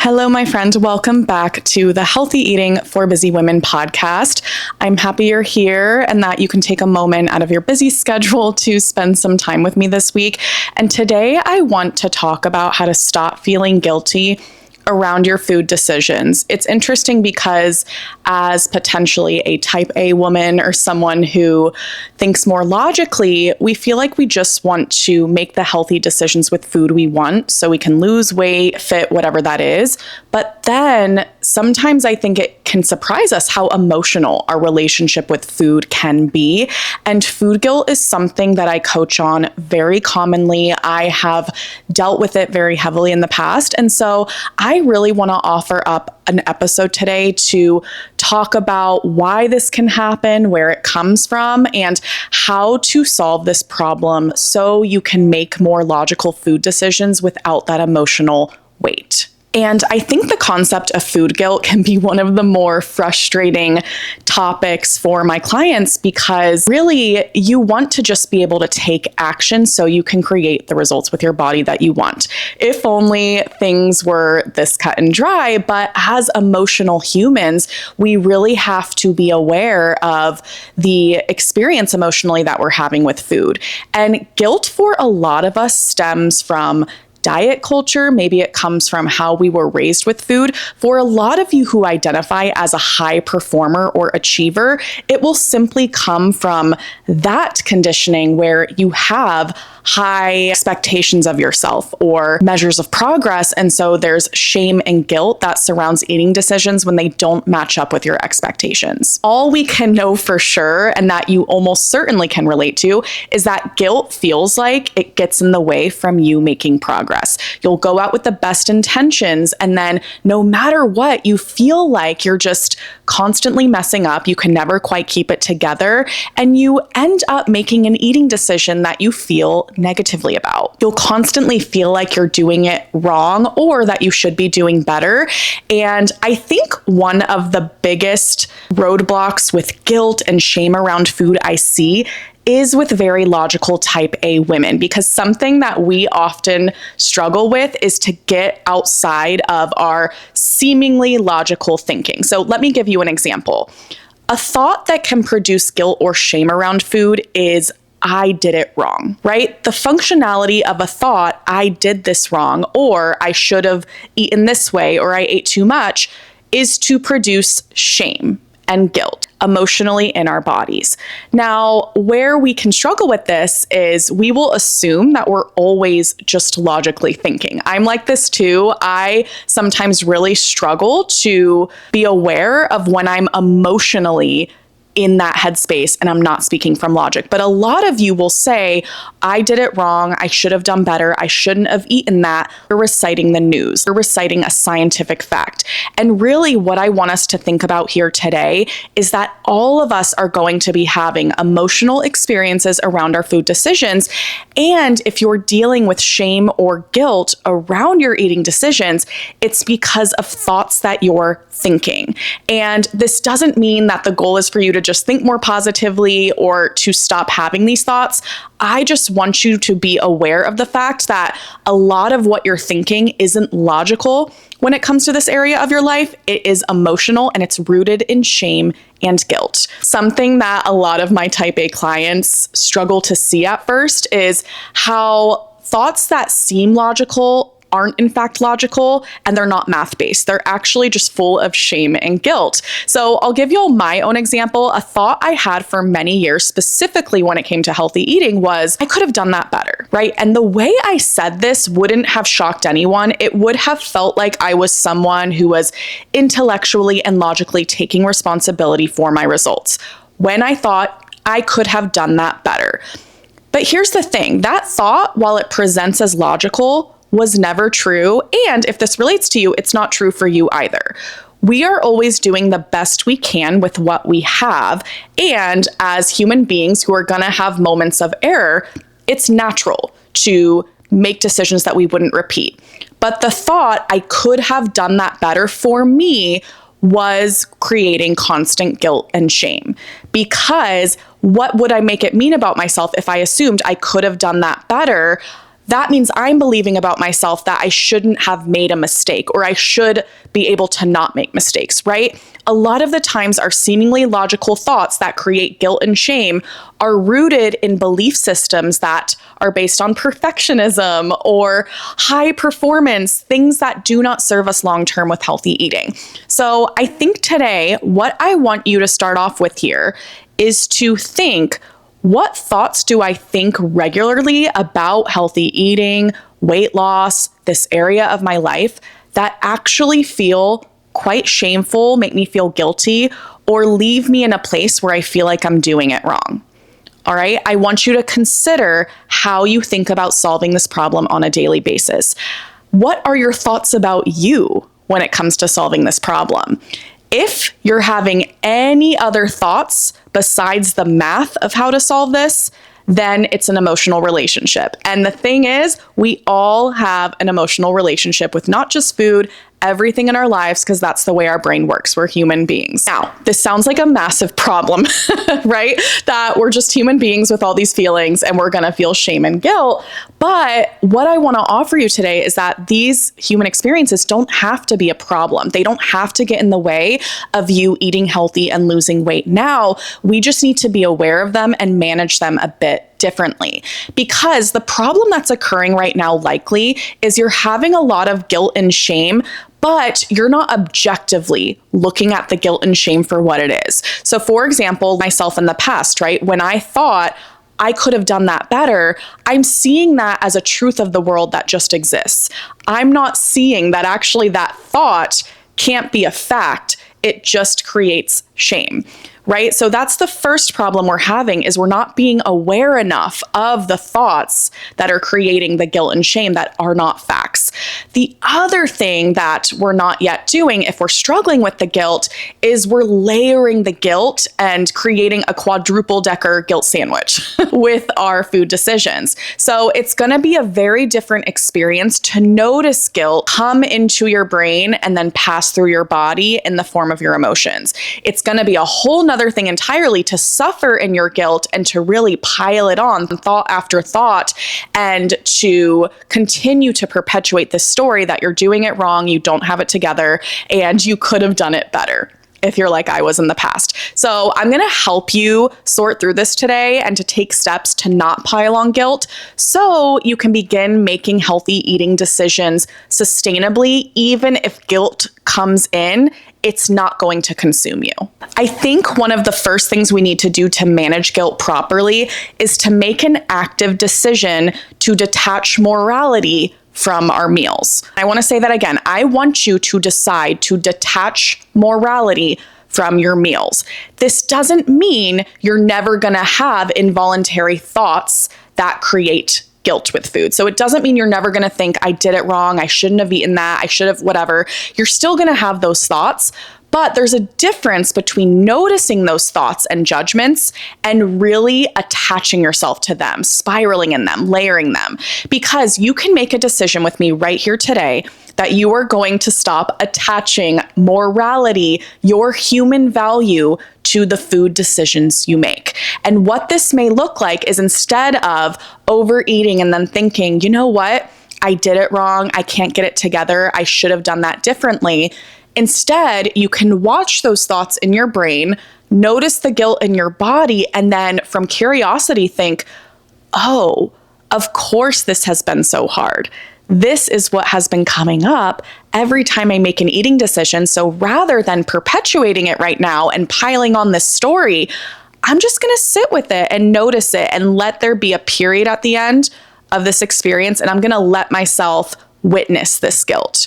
Hello, my friend. Welcome back to the Healthy Eating for Busy Women podcast. I'm happy you're here and that you can take a moment out of your busy schedule to spend some time with me this week. And today I want to talk about how to stop feeling guilty around your food decisions. It's interesting because as potentially a type A woman or someone who thinks more logically, we feel like we just want to make the healthy decisions with food we want so we can lose weight, fit, whatever that is. But then sometimes I think it can surprise us how emotional our relationship with food can be. And food guilt is something that I coach on very commonly. I have dealt with it very heavily in the past. And so I really want to offer up an episode today to talk about why this can happen, where it comes from, and how to solve this problem so you can make more logical food decisions without that emotional weight. And I think the concept of food guilt can be one of the more frustrating topics for my clients because really you want to just be able to take action so you can create the results with your body that you want. If only things were this cut and dry, but as emotional humans, we really have to be aware of the experience emotionally that we're having with food. And guilt for a lot of us stems from diet culture. Maybe it comes from how we were raised with food. For a lot of you who identify as a high performer or achiever, it will simply come from that conditioning where you have high expectations of yourself or measures of progress. And so there's shame and guilt that surrounds eating decisions when they don't match up with your expectations. All we can know for sure, and that you almost certainly can relate to, is that guilt feels like it gets in the way from you making progress. You'll go out with the best intentions, and then no matter what, you feel like you're just constantly messing up. You can never quite keep it together, and you end up making an eating decision that you feel negatively about. You'll constantly feel like you're doing it wrong or that you should be doing better. And I think one of the biggest roadblocks with guilt and shame around food I see is with very logical type A women, because something that we often struggle with is to get outside of our seemingly logical thinking. So let me give you an example. A thought that can produce guilt or shame around food is I did it wrong, right? The functionality of a thought, I did this wrong, or I should have eaten this way, or I ate too much, is to produce shame and guilt emotionally in our bodies. Now, where we can struggle with this is we will assume that we're always just logically thinking. I'm like this too. I sometimes really struggle to be aware of when I'm emotionally in that headspace and I'm not speaking from logic. But a lot of you will say, I did it wrong. I should have done better. I shouldn't have eaten that. You're reciting the news. You're reciting a scientific fact. And really what I want us to think about here today is that all of us are going to be having emotional experiences around our food decisions. And if you're dealing with shame or guilt around your eating decisions, it's because of thoughts that you're thinking. And this doesn't mean that the goal is for you to just think more positively or to stop having these thoughts. I just want you to be aware of the fact that a lot of what you're thinking isn't logical when it comes to this area of your life. It is emotional and it's rooted in shame and guilt. Something that a lot of my type A clients struggle to see at first is how thoughts that seem logical aren't in fact logical, and they're not math-based. They're actually just full of shame and guilt. So I'll give you all my own example. A thought I had for many years, specifically when it came to healthy eating, was I could have done that better, right? And the way I said this wouldn't have shocked anyone. It would have felt like I was someone who was intellectually and logically taking responsibility for my results when I thought I could have done that better. But here's the thing, that thought, while it presents as logical, was never true. And if this relates to you, it's not true for you either. We are always doing the best we can with what we have. And as human beings who are going to have moments of error, it's natural to make decisions that we wouldn't repeat. But the thought, I could have done that better, for me was creating constant guilt and shame, because what would I make it mean about myself if I assumed I could have done that better that means I'm believing about myself that I shouldn't have made a mistake, or I should be able to not make mistakes, right? A lot of the times our seemingly logical thoughts that create guilt and shame are rooted in belief systems that are based on perfectionism or high performance, things that do not serve us long-term with healthy eating. So I think today, what I want you to start off with here is to think, what thoughts do I think regularly about healthy eating, weight loss, this area of my life that actually feel quite shameful, make me feel guilty, or leave me in a place where I feel like I'm doing it wrong? All right, I want you to consider how you think about solving this problem on a daily basis. What are your thoughts about you when it comes to solving this problem? If you're having any other thoughts besides the math of how to solve this, then it's an emotional relationship. And the thing is, we all have an emotional relationship with not just food, everything in our lives, because that's the way our brain works. We're human beings. Now, this sounds like a massive problem, right? That we're just human beings with all these feelings and we're going to feel shame and guilt. But what I want to offer you today is that these human experiences don't have to be a problem. They don't have to get in the way of you eating healthy and losing weight now. We just need to be aware of them and manage them a bit differently, because the problem that's occurring right now likely is you're having a lot of guilt and shame, but you're not objectively looking at the guilt and shame for what it is. So for example, myself in the past, right? When I thought I could have done that better, I'm seeing that as a truth of the world that just exists. I'm not seeing that actually that thought can't be a fact. It just creates shame, right? So that's the first problem we're having, is we're not being aware enough of the thoughts that are creating the guilt and shame that are not facts. The other thing that we're not yet doing, if we're struggling with the guilt, is we're layering the guilt and creating a quadruple decker guilt sandwich with our food decisions. So it's going to be a very different experience to notice guilt come into your brain and then pass through your body in the form of your emotions. It's going to be a whole nother thing entirely to suffer in your guilt and to really pile it on thought after thought and to continue to perpetuate this story that you're doing it wrong, you don't have it together, and you could have done it better if you're like I was in the past. So I'm going to help you sort through this today and to take steps to not pile on guilt so you can begin making healthy eating decisions sustainably. Even if guilt comes in, it's not going to consume you. I think one of the first things we need to do to manage guilt properly is to make an active decision to detach morality from our meals. I want to say that again. I want you to decide to detach morality from your meals. This doesn't mean you're never going to have involuntary thoughts that create guilt with food. So it doesn't mean you're never going to think, I did it wrong, I shouldn't have eaten that, I should have whatever. You're still going to have those thoughts, but there's a difference between noticing those thoughts and judgments and really attaching yourself to them, spiraling in them, layering them. Because you can make a decision with me right here today that you are going to stop attaching morality, your human value, to the food decisions you make. And what this may look like is, instead of overeating and then thinking, you know what, I did it wrong, I can't get it together, I should have done that differently. Instead, you can watch those thoughts in your brain, notice the guilt in your body, and then from curiosity think, oh, of course this has been so hard. This is what has been coming up every time I make an eating decision. So rather than perpetuating it right now and piling on this story, I'm just going to sit with it and notice it and let there be a period at the end of this experience. And I'm going to let myself witness this guilt.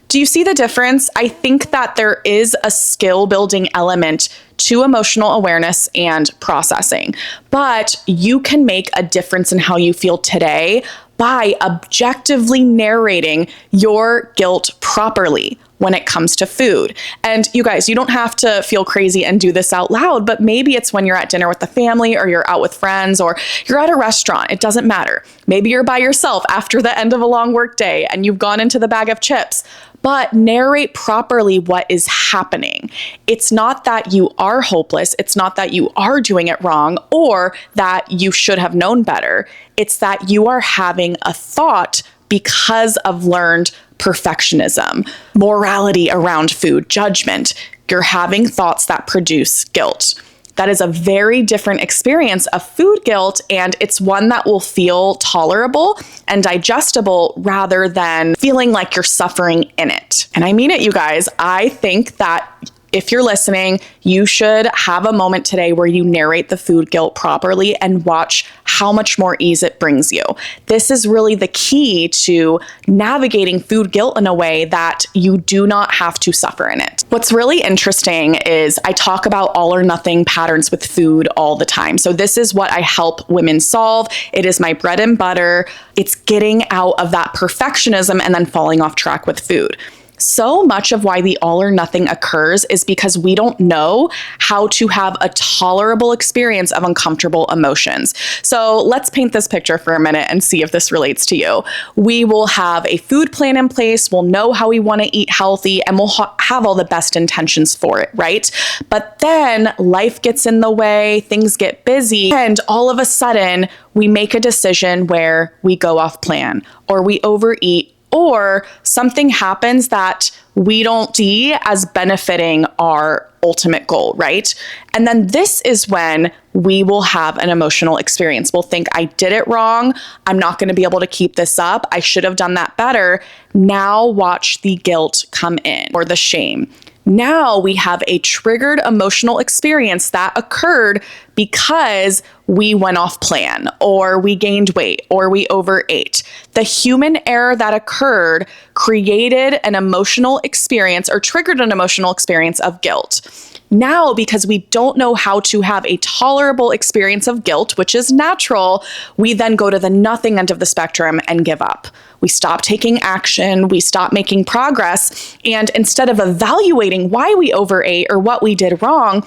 Do you see the difference? I think that there is a skill building element to emotional awareness and processing, but you can make a difference in how you feel today by objectively narrating your guilt properly when it comes to food. And you guys, you don't have to feel crazy and do this out loud, but maybe it's when you're at dinner with the family or you're out with friends or you're at a restaurant. It doesn't matter. Maybe you're by yourself after the end of a long work day and you've gone into the bag of chips. but narrate properly what is happening. It's not that you are hopeless. It's not that you are doing it wrong or that you should have known better. It's that you are having a thought because of learned perfectionism, morality around food, judgment. You're having thoughts that produce guilt. That is a very different experience of food guilt, and it's one that will feel tolerable and digestible rather than feeling like you're suffering in it. And I mean it, you guys. I think that if you're listening, you should have a moment today where you narrate the food guilt properly and watch how much more ease it brings you. This is really the key to navigating food guilt in a way that you do not have to suffer in it. What's really interesting is I talk about all or nothing patterns with food all the time. So this is what I help women solve. It is my bread and butter. It's getting out of that perfectionism and then falling off track with food. So much of why the all or nothing occurs is because we don't know how to have a tolerable experience of uncomfortable emotions. So let's paint this picture for a minute and see if this relates to you. We will have a food plan in place, we'll know how we want to eat healthy, and we'll have all the best intentions for it, right? But then life gets in the way, things get busy, and all of a sudden we make a decision where we go off plan or we overeat, or something happens that we don't see as benefiting our ultimate goal, right? And then this is when we will have an emotional experience. We'll think, I did it wrong. I'm not going to be able to keep this up. I should have done that better. Now watch the guilt come in or the shame. Now we have a triggered emotional experience that occurred because we went off plan or we gained weight or we overate. The human error that occurred created an emotional experience or triggered an emotional experience of guilt. Now, because we don't know how to have a tolerable experience of guilt, which is natural, we then go to the nothing end of the spectrum and give up. We stop taking action, we stop making progress, and instead of evaluating why we overate or what we did wrong,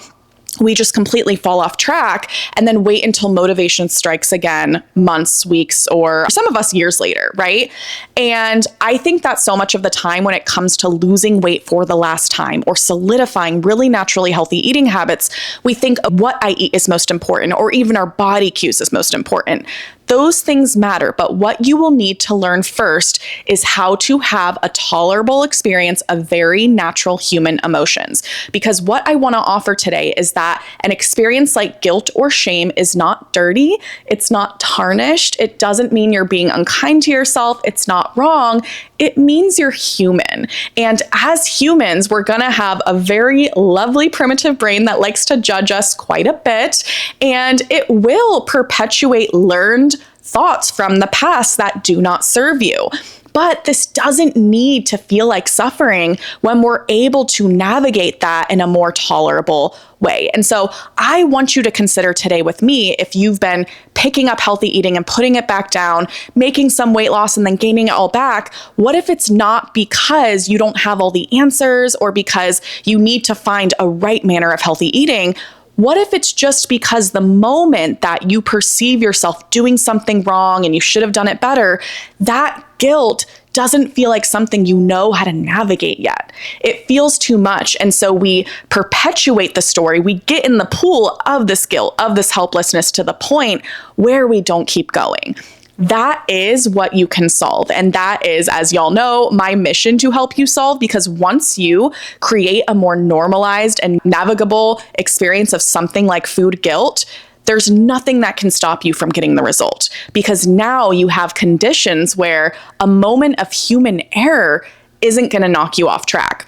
we just completely fall off track and then wait until motivation strikes again months, weeks, or some of us years later, right? And I think that so much of the time when it comes to losing weight for the last time or solidifying really naturally healthy eating habits, we think what I eat is most important, or even our body cues is most important. Those things matter, but what you will need to learn first is how to have a tolerable experience of very natural human emotions. Because what I want to offer today is that an experience like guilt or shame is not dirty, it's not tarnished, it doesn't mean you're being unkind to yourself, it's not wrong, it means you're human. And as humans, we're gonna have a very lovely primitive brain that likes to judge us quite a bit, and it will perpetuate learned thoughts from the past that do not serve you. But this doesn't need to feel like suffering when we're able to navigate that in a more tolerable way. And so I want you to consider today with me, if you've been picking up healthy eating and putting it back down, making some weight loss and then gaining it all back, what if it's not because you don't have all the answers or because you need to find a right manner of healthy eating? What if it's just because the moment that you perceive yourself doing something wrong and you should have done it better, that guilt doesn't feel like something you know how to navigate yet. It feels too much. And so we perpetuate the story. We get in the pool of this guilt, of this helplessness to the point where we don't keep going. That is what you can solve. And that is, as y'all know, my mission to help you solve, because once you create a more normalized and navigable experience of something like food guilt, there's nothing that can stop you from getting the result, because now you have conditions where a moment of human error isn't going to knock you off track.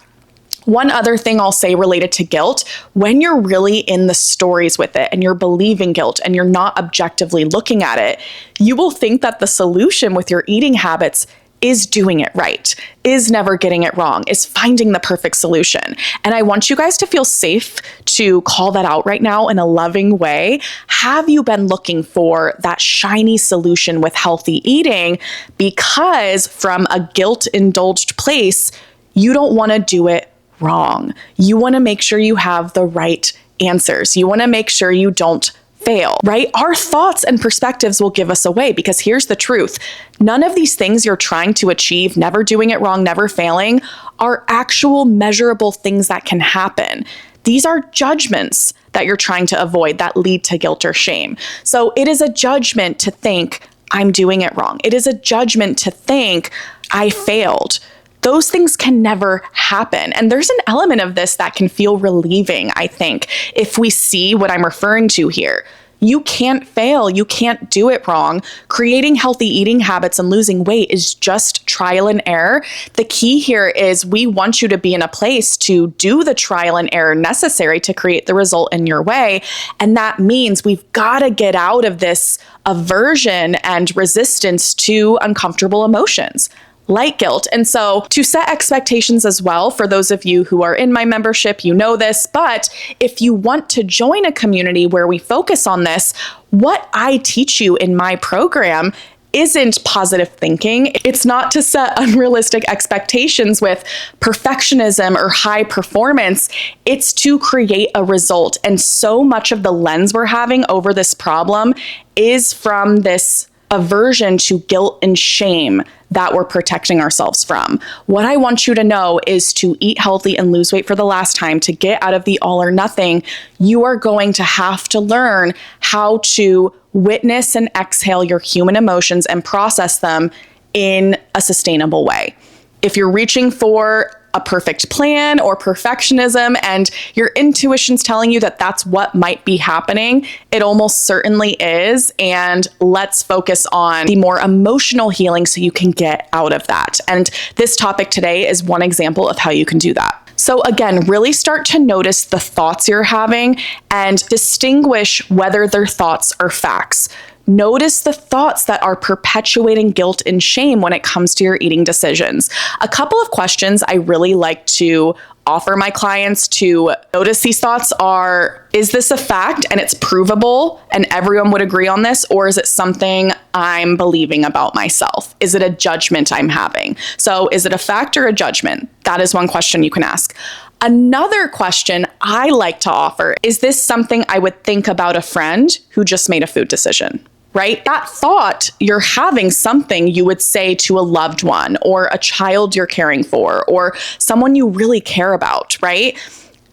One other thing I'll say related to guilt, when you're really in the stories with it and you're believing guilt and you're not objectively looking at it, you will think that the solution with your eating habits is doing it right, is never getting it wrong, is finding the perfect solution. And I want you guys to feel safe to call that out right now in a loving way. Have you been looking for that shiny solution with healthy eating? Because from a guilt-indulged place, you don't want to do it wrong. You want to make sure you have the right answers. You want to make sure you don't fail, right? Our thoughts and perspectives will give us away, because here's the truth. None of these things you're trying to achieve, never doing it wrong, never failing, are actual measurable things that can happen. These are judgments that you're trying to avoid that lead to guilt or shame. So it is a judgment to think, I'm doing it wrong. It is a judgment to think, I failed. Those things can never happen. And there's an element of this that can feel relieving, I think, if we see what I'm referring to here. You can't fail. You can't do it wrong. Creating healthy eating habits and losing weight is just trial and error. The key here is we want you to be in a place to do the trial and error necessary to create the result in your way. And that means we've got to get out of this aversion and resistance to uncomfortable emotions, like guilt. And so to set expectations as well, for those of you who are in my membership, you know this, but if you want to join a community where we focus on this, what I teach you in my program isn't positive thinking. It's not to set unrealistic expectations with perfectionism or high performance. It's to create a result. And so much of the lens we're having over this problem is from this aversion to guilt and shame that we're protecting ourselves from. What I want you to know is to eat healthy and lose weight for the last time, to get out of the all or nothing. You are going to have to learn how to witness and exhale your human emotions and process them in a sustainable way. If you're reaching for a perfect plan or perfectionism and your intuition's telling you that that's what might be happening, it almost certainly is. And let's focus on the more emotional healing so you can get out of that. And this topic today is one example of how you can do that. So again, really start to notice the thoughts you're having and distinguish whether they're thoughts or facts. Notice the thoughts that are perpetuating guilt and shame when it comes to your eating decisions. A couple of questions I really like to offer my clients to notice these thoughts are, is this a fact and it's provable and everyone would agree on this? Or is it something I'm believing about myself? Is it a judgment I'm having? So is it a fact or a judgment? That is one question you can ask. Another question I like to offer, is this something I would think about a friend who just made a food decision? Right? That thought, you're having something you would say to a loved one or a child you're caring for or someone you really care about, right?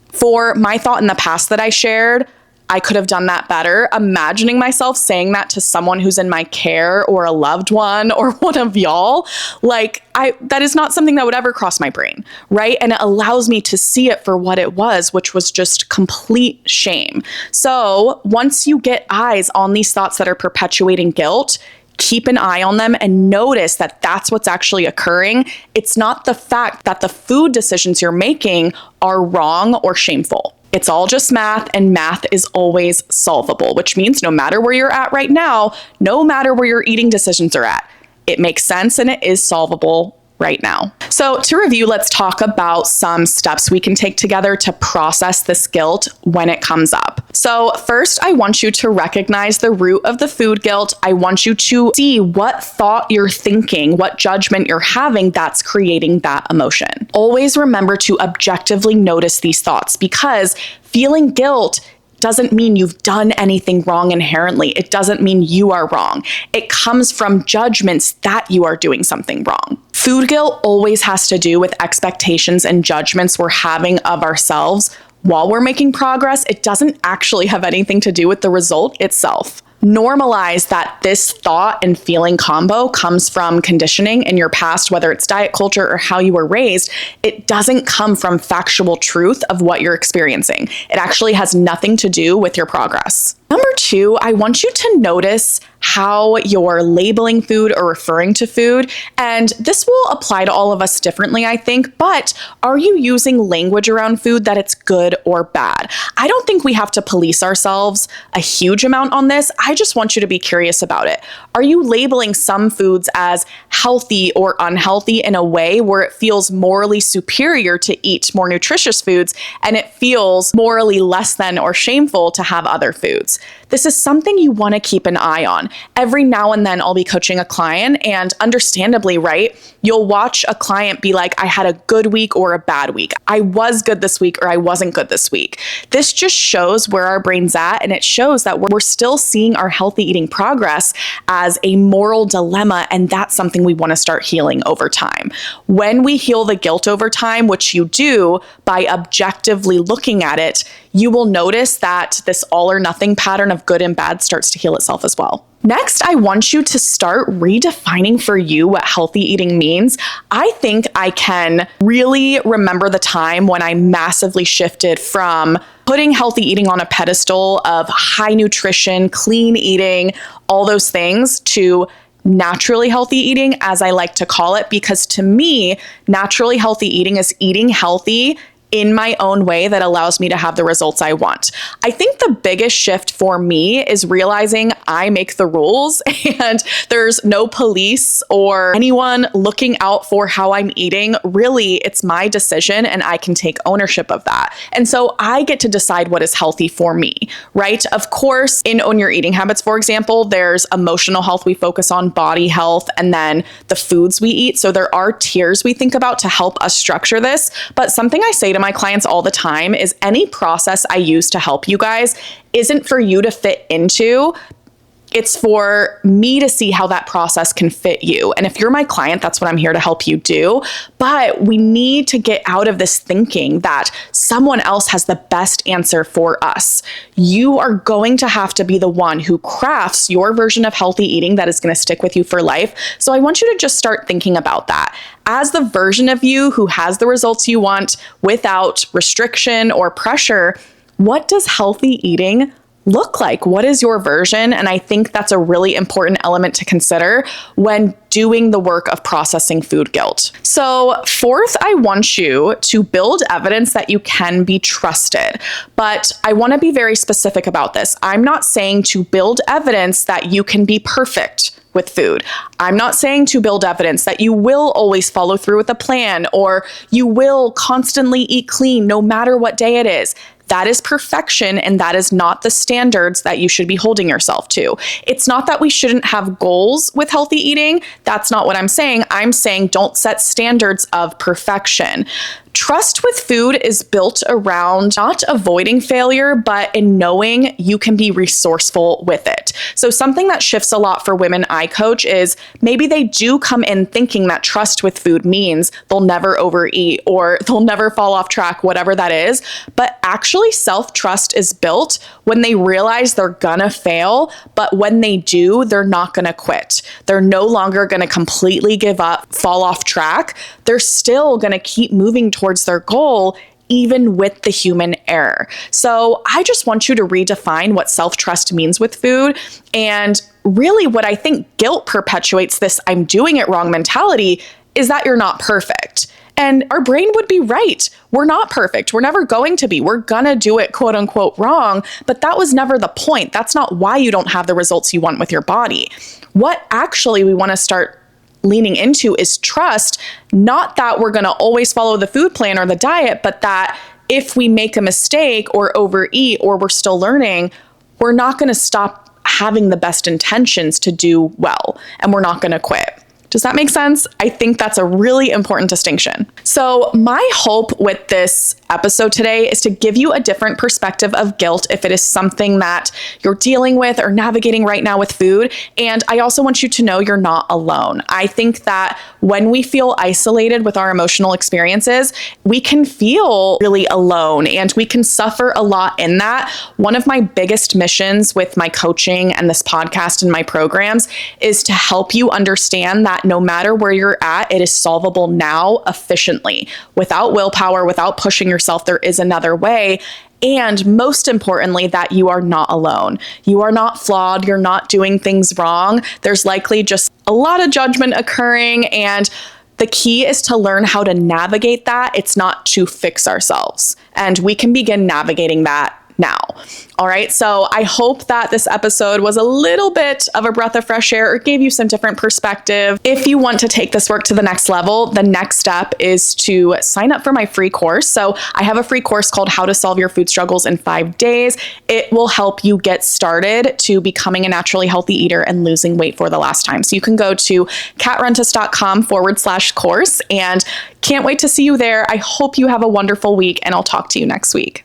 For my thought in the past that I shared, I could have done that better. Imagining myself saying that to someone who's in my care or a loved one or one of y'all, that is not something that would ever cross my brain, right? And it allows me to see it for what it was, which was just complete shame. So once you get eyes on these thoughts that are perpetuating guilt, keep an eye on them and notice that that's what's actually occurring. It's not the fact that the food decisions you're making are wrong or shameful. It's all just math, and math is always solvable, which means no matter where you're at right now, no matter where your eating decisions are at, it makes sense and it is solvable right now. So to review, let's talk about some steps we can take together to process this guilt when it comes up. So first, I want you to recognize the root of the food guilt. I want you to see what thought you're thinking, what judgment you're having that's creating that emotion. Always remember to objectively notice these thoughts, because feeling guilt doesn't mean you've done anything wrong inherently. It doesn't mean you are wrong. It comes from judgments that you are doing something wrong. Food guilt always has to do with expectations and judgments we're having of ourselves while we're making progress. It doesn't actually have anything to do with the result itself. Normalize that this thought and feeling combo comes from conditioning in your past, whether it's diet culture or how you were raised. It doesn't come from factual truth of what you're experiencing. It actually has nothing to do with your progress. Number two, I want you to notice how you're labeling food or referring to food. And this will apply to all of us differently, I think, but are you using language around food that it's good or bad? I don't think we have to police ourselves a huge amount on this. I just want you to be curious about it. Are you labeling some foods as healthy or unhealthy in a way where it feels morally superior to eat more nutritious foods, and it feels morally less than or shameful to have other foods. This is something you want to keep an eye on. Every now and then I'll be coaching a client, and understandably, right, you'll watch a client be like, I had a good week or a bad week. I was good this week or I wasn't good this week. This just shows where our brain's at, and it shows that we're still seeing our healthy eating progress as a moral dilemma, and that's something we want to start healing over time. When we heal the guilt over time, which you do by objectively looking at it, you will notice that this all or nothing pattern of good and bad starts to heal itself as well. Next, I want you to start redefining for you what healthy eating means. I think I can really remember the time when I massively shifted from putting healthy eating on a pedestal of high nutrition, clean eating, all those things, to naturally healthy eating, as I like to call it, because to me, naturally healthy eating is eating healthy in my own way that allows me to have the results I want. I think the biggest shift for me is realizing I make the rules and there's no police or anyone looking out for how I'm eating. Really, it's my decision and I can take ownership of that. And so I get to decide what is healthy for me, right? Of course, in Own Your Eating Habits, for example, there's emotional health. We focus on body health and then the foods we eat. So there are tiers we think about to help us structure this. But something I say to my clients all the time is any process I use to help you guys isn't for you to fit into. It's for me to see how that process can fit you. And if you're my client, that's what I'm here to help you do. But we need to get out of this thinking that someone else has the best answer for us. You are going to have to be the one who crafts your version of healthy eating that is going to stick with you for life. So I want you to just start thinking about that. As the version of you who has the results you want without restriction or pressure, what does healthy eating look like? What is your version? And I think that's a really important element to consider when doing the work of processing food guilt. So fourth, I want you to build evidence that you can be trusted. But I want to be very specific about this. I'm not saying to build evidence that you can be perfect with food. I'm not saying to build evidence that you will always follow through with a plan or you will constantly eat clean no matter what day it is. That is perfection, and that is not the standards that you should be holding yourself to. It's not that we shouldn't have goals with healthy eating. That's not what I'm saying. I'm saying don't set standards of perfection. Trust with food is built around not avoiding failure, but in knowing you can be resourceful with it. So something that shifts a lot for women I coach is maybe they do come in thinking that trust with food means they'll never overeat or they'll never fall off track, whatever that is. But actually self-trust is built when they realize they're gonna fail, but when they do, they're not gonna quit. They're no longer gonna completely give up, fall off track. They're still gonna keep moving towards their goal, even with the human error. So I just want you to redefine what self-trust means with food. And really what I think guilt perpetuates this I'm doing it wrong mentality is that you're not perfect. And our brain would be right. We're not perfect. We're never going to be. We're gonna do it quote unquote wrong, but that was never the point. That's not why you don't have the results you want with your body. What actually we wanna start leaning into is trust, not that we're going to always follow the food plan or the diet, but that if we make a mistake or overeat or we're still learning, we're not going to stop having the best intentions to do well, and we're not going to quit. Does that make sense? I think that's a really important distinction. So my hope with this episode today is to give you a different perspective of guilt if it is something that you're dealing with or navigating right now with food. And I also want you to know you're not alone. I think that when we feel isolated with our emotional experiences, we can feel really alone and we can suffer a lot in that. One of my biggest missions with my coaching and this podcast and my programs is to help you understand that no matter where you're at, it is solvable now efficiently. Without willpower, without pushing yourself, there is another way. And most importantly, that you are not alone. You are not flawed. You're not doing things wrong. There's likely just a lot of judgment occurring. And the key is to learn how to navigate that. It's not to fix ourselves. And we can begin navigating that now. All right. So I hope that this episode was a little bit of a breath of fresh air or gave you some different perspective. If you want to take this work to the next level, the next step is to sign up for my free course. So I have a free course called How to Solve Your Food Struggles in 5 Days. It will help you get started to becoming a naturally healthy eater and losing weight for the last time. So you can go to katrentis.com/course, and can't wait to see you there. I hope you have a wonderful week, and I'll talk to you next week.